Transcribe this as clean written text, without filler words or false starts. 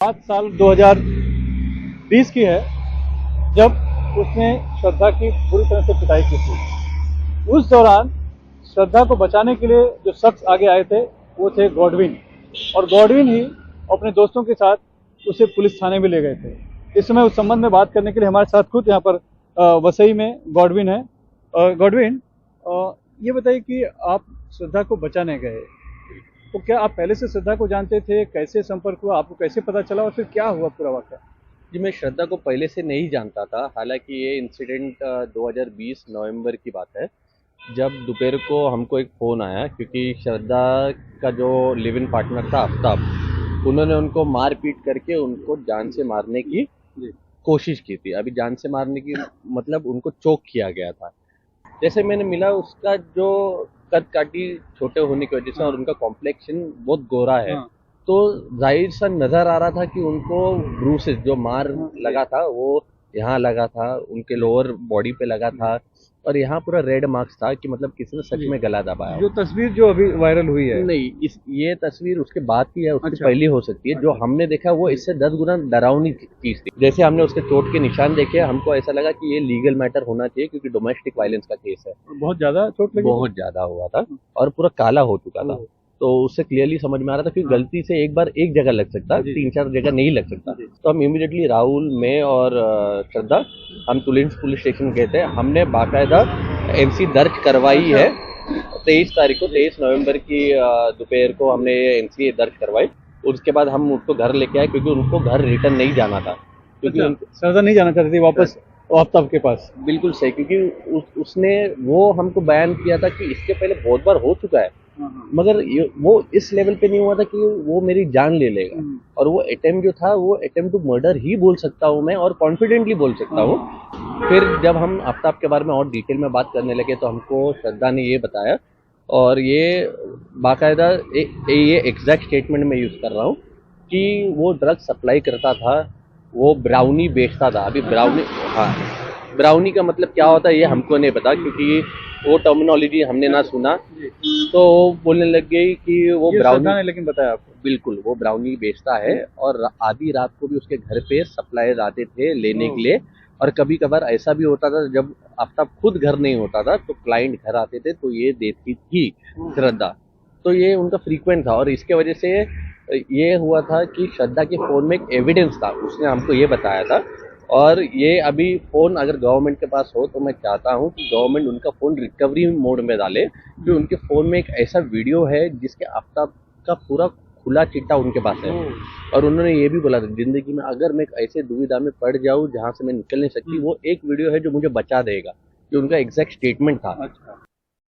5 साल 2020 की है जब उसने श्रद्धा की बुरी तरह से पिटाई की थी। उस दौरान श्रद्धा को बचाने के लिए जो शख्स आगे आए थे वो थे गॉडविन, और गॉडविन ही अपने दोस्तों के साथ उसे पुलिस थाने में ले गए थे। इस समय उस संबंध में बात करने के लिए हमारे साथ खुद यहाँ पर वसई में गॉडविन है। गॉडविन, ये बताइए कि आप श्रद्धा को बचाने गए, तो क्या आप पहले से श्रद्धा को जानते थे? कैसे संपर्क हुआ, आपको कैसे पता चला और फिर क्या हुआ पूरा वाक़या? जी, मैं श्रद्धा को पहले से नहीं जानता था। हालांकि ये इंसिडेंट 2020 नवंबर की बात है, जब दोपहर को हमको एक फ़ोन आया, क्योंकि श्रद्धा का जो लिव इन पार्टनर था आफ्ताब, उन्होंने उनको मार पीट करके उनको जान से मारने की जी। कोशिश की थी। अभी जान से मारने की मतलब उनको चोक किया गया था। जैसे मैंने मिला, उसका जो कद काठी छोटे होने की वजह से और उनका कॉम्प्लेक्शन बहुत गोरा है, हाँ। तो जाहिर सा नजर आ रहा था कि उनको ब्रूसेस जो मार हाँ, लगा था वो यहाँ लगा था, उनके लोअर बॉडी पे लगा था, और यहाँ पूरा रेड मार्क्स था कि मतलब किसी ने सच जी। में गला दबाया जो हो। तस्वीर जो अभी वायरल हुई है। नहीं, इस ये तस्वीर उसके बाद की है, उसकी अच्छा। पहली हो सकती है। जो अच्छा। हमने देखा वो इससे 10 गुना डरावनी चीज थी। जैसे हमने उसके चोट के निशान देखे, हमको ऐसा लगा कि ये लीगल मैटर होना चाहिए, क्योंकि डोमेस्टिक वायलेंस का केस है। बहुत ज़्यादा चोट लगी थी? बहुत ज्यादा हुआ था और पूरा काला हो चुका था। ओह! तो उससे क्लियरली समझ में आ रहा था कि हाँ। गलती से एक बार एक जगह लग सकता, जी। 3-4 जगह नहीं लग सकता। जी। तो हम इमीडिएटली राहुल, मैं और श्रद्धा, हम तुलिंस पुलिस स्टेशन गए थे। हमने बाकायदा एमसी दर्ज करवाई अच्छा। है। 23 तारीख को, 23 नवंबर की दोपहर को हमने एमसी दर्ज करवाई। उसके बाद हम उसको घर लेके आए, क्योंकि उनको घर रिटर्न नहीं जाना था, क्योंकि अच्छा, श्रद्धा नहीं जाना चाहती थी वापस आफ्ताब के पास? बिल्कुल सही, क्योंकि उसने वो हमको बयान किया था कि इसके पहले बहुत बार हो चुका है, हाँ, हाँ। मगर वो इस लेवल पे नहीं हुआ था कि वो मेरी जान ले लेगा। और वो अटेम्प्ट जो था, वो अटेम्प्ट टू मर्डर ही बोल सकता हूँ मैं, और कॉन्फिडेंटली बोल सकता हूँ। फिर जब हम आफ्ताब के बारे में और डिटेल में बात करने लगे, तो हमको श्रद्धा ने ये बताया, और ये बाकायदा ये एग्जैक्ट स्टेटमेंट में यूज़ कर रहा हूँ, कि वो ड्रग सप्लाई करता था, वो ब्राउनी बेचता था। अभी ब्राउनी, हाँ, ब्राउनी का मतलब क्या होता है ये हमको नहीं पता, क्योंकि वो टर्मिनोलॉजी हमने ना सुना। तो वो बोलने लग गई कि वो ये ब्राउनी, श्रद्धा ने लेकिन बताया आपको? बिल्कुल वो ब्राउनी बेचता है, और आधी रात को भी उसके घर पे सप्लायर आते थे लेने के लिए। और कभी कभार ऐसा भी होता था, जब आफ्ताब खुद घर नहीं होता था तो क्लाइंट घर आते थे, तो ये देती थी श्रद्धा। तो ये उनका फ्रीक्वेंट था, और इसके वजह से ये हुआ था कि श्रद्धा के फोन में एक एविडेंस था, उसने हमको ये बताया था। और ये अभी फोन अगर गवर्नमेंट के पास हो, तो मैं चाहता हूँ कि गवर्नमेंट उनका फोन रिकवरी मोड में डाले, कि उनके फोन में एक ऐसा वीडियो है जिसके आफ्ताब का पूरा खुला चिट्टा उनके पास है। और उन्होंने ये भी बोला था, जिंदगी में अगर मैं ऐसे दुविधा में पड़ जाऊं जहां से मैं निकल नहीं सकती, वो एक वीडियो है जो मुझे बचा देगा। ये उनका एग्जैक्ट स्टेटमेंट था। अच्छा।